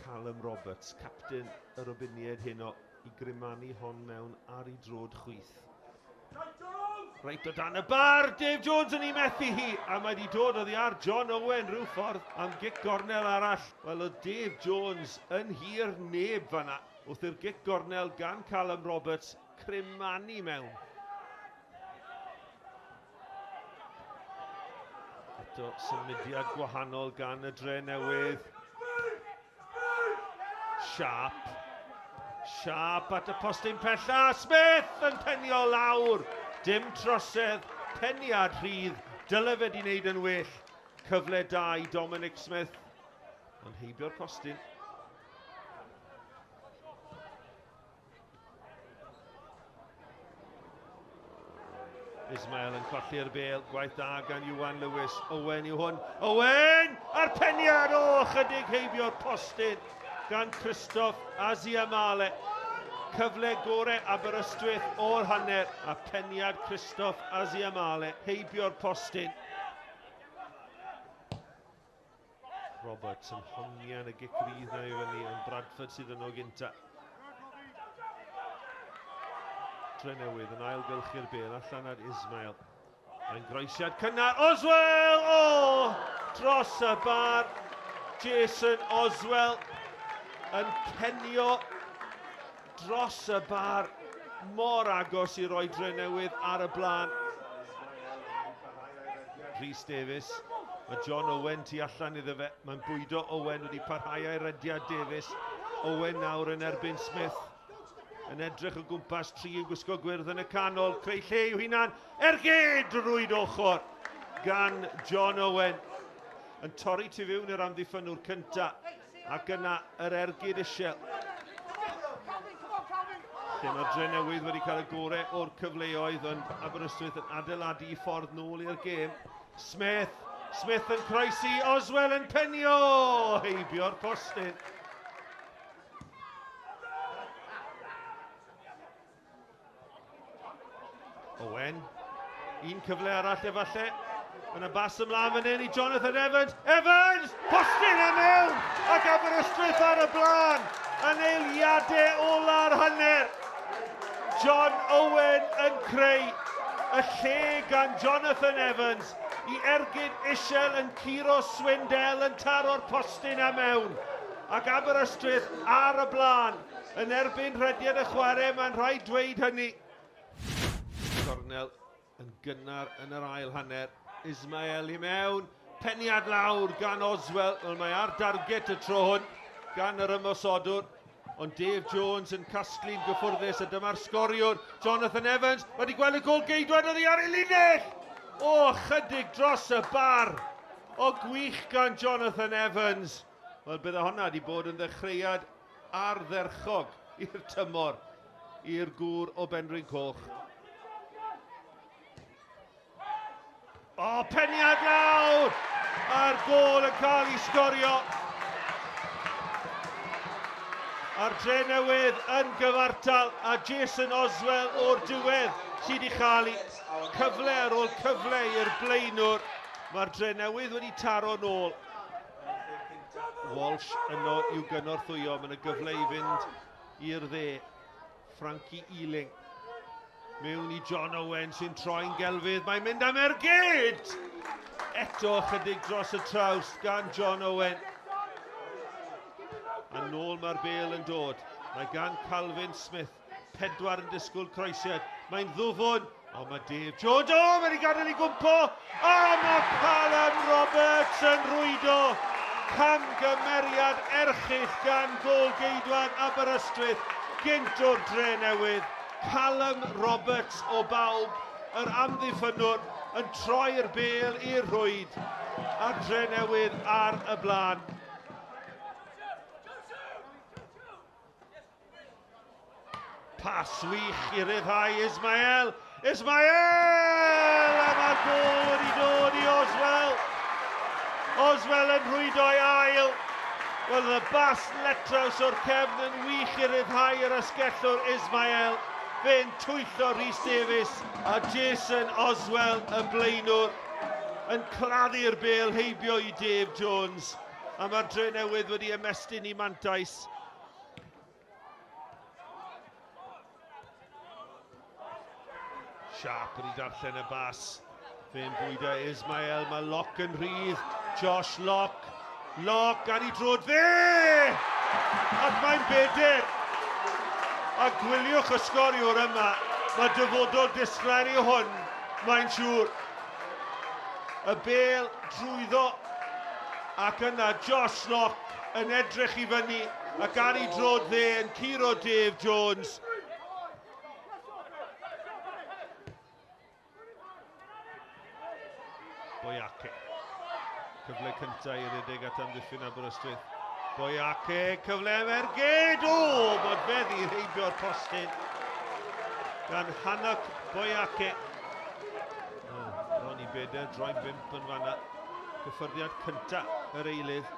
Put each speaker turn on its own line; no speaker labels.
Callum Roberts, captain y Robiniaid heno, I grimanu hon mewn ar I drod chwyth. Reit o dan y bar, Dave Jones yn ei methu hi, a mae wedi dod oddi ar John Owen rhyw ffordd am gic gornel arall. Wel, o Dave Jones yn hir neb fanna, wrth i'r gic gornel gan Callum Roberts crimanu mewn. Eto symudiad gwahanol gan y Drenewydd. Sharp at y postyn pella, Smith yn penio lawr. Dim trosedd, peniad rhydd, dyle fe di wneud yn well. Cyfle da I Dominic Smith, ond heibio'r postyn. Ismail yn colli'r bêl, gwaith da gan Iwan Lewis. Owen yw hwn. Owen! A'r peniad! O, chydig heibio'r postyn gan Christoph Aziamale. Cyfle gore Aberystwyth o'r hanner a peniad Christoph Aziamale heibio'r postyn. Roberts yn hongian y gic rydd na I fyny, ond Bradford sydd yn o gynta. Drenewydd yn ailgylchu'r bêl allan ar Ismail. Mae'n groesiad cynnar. Oswell! O! Dros y bar. Jason Oswell yn penio dros y bar. Mor agos I roi Drenewydd ar y blaen. Rhys Davies. Mae John Owen tu allan iddo fe. Mae'n bwydo Owen wedi parhau ei rediad Davies. Owen nawr yn erbyn Smith. Yn edrych o gwmpas tri yn gwisgo gwyrdd yn y canol. Creu lle yw hunan. Ergyd rwyd ochr gan John Owen. Yn torri tu fewn i'r amddiffynwr cynta. Ac yna yr ergyd isiel. Lle mae'r Drenewydd wedi cael y gore o'r cyfleoedd ond Aberystwyth yn adeiladu I ffordd nôl i'r gêm. Smith yn croesi. Oswell yn penio. Heibio'r postyn. Owen, un cyfle arall efalle. Yna bas ymlaen fan hyn I Jonathan Evans. Evans! Postyn e mewn! Ac Aberystwyth ar y blaen. Yn eiliadau ola'r hanner. John Owen yn creu y lle gan Jonathan Evans I ergyd isiel yn curo Swindell yn taro'r postyn e mewn. Ac Aberystwyth ar y blaen yn erbyn rhediad y chwarae. Mae'n rhaid dweud hynny. Cornel yn gynnar yn yr ail hanner. Ismail I mewn. Peniad lawr gan Oswell. Wel, mae ar darget y tro hwn gan yr ymosodwr. Ond Dave Jones yn casglu'n gyffwrddus a dyma'r sgoriwr. Jonathan Evans wedi gweld y gol geidwad oddi ar ei linell. O, chydig dros y bar. O gwych gan Jonathan Evans. Wel, bydde honna wedi bod yn ddechreuad ardderchog i'r tymor, i'r gŵr o Benryn Coch. O, peniad lawr! A'r gol yn cael ei sgorio. A'r Drenewydd yn gyfartal a Jason Oswell o'r diwedd sydd I chael cyfle ar ôl cyfle i'r blaenwr. Mae'r Drenewydd wedi taro nôl. Walsh yno i'w gynorthwyo. Mae'n y gyfle I fynd i'r dde. Frankie Ealing. Mewn I John Owen sy'n troi'n gelfydd. Mae'n mynd am ergyd! Eto chydig dros y traws gan John Owen. A nôl mae'r bêl yn dod. Mae gan Calvin Smith. 4 yn disgwyl croesiad. Mae'n ddwfwn. O, mae Dave Jones. O, mae'n ei gadael I gwmpo. O, mae Callum Roberts yn rhwydo. Camgymeriad erchyll gan gol geidwad Aberystwyth. Gynt o'r Drenewydd. Callum Roberts o bawb, yr amddiffynwr, yn troi'r bêl i'r rhwyd. A Drenewydd ar y blaen. Pas wych I ryddhau Ismail. Ismail! A mae'r gol wedi dod I Oswell. Oswell yn rhwydo'i ail. Wel, y bas letraws o'r cefn yn wych I ryddhau yr asgellwr Ismail. Fe'n twyllo Rhys Davies a Jason Oswell y blaenwr yn claddu'r bêl heibio I Dave Jones. A mae'r Drenewydd wedi ymestyn i mantais. Sharp wedi darllen y bas. Fe'n bwyda Ismael, mae Lock yn rhydd. Josh Lock. Lock ar ei drod fe! Ac mae'n bedyr. A gwyliwch y sgoriwr yma. Mae dyfodol disglaen i hwn. Mae'n siŵr. Y bel drwyddo. Ac yna Josh Lock yn edrych i fyny. Ac ar ei drod fe yn curo Dave Jones. Boiake. Cyfle cyntaf i redig at amddiffyn Aberystwyth. Boiake, cyfle merged. O, bod feddi heibio'r postyn. Gan Hannock Boiake. Ron i beder, droi'n bimp yn fanna. Cyffyrddiad cyntaf yr eilydd.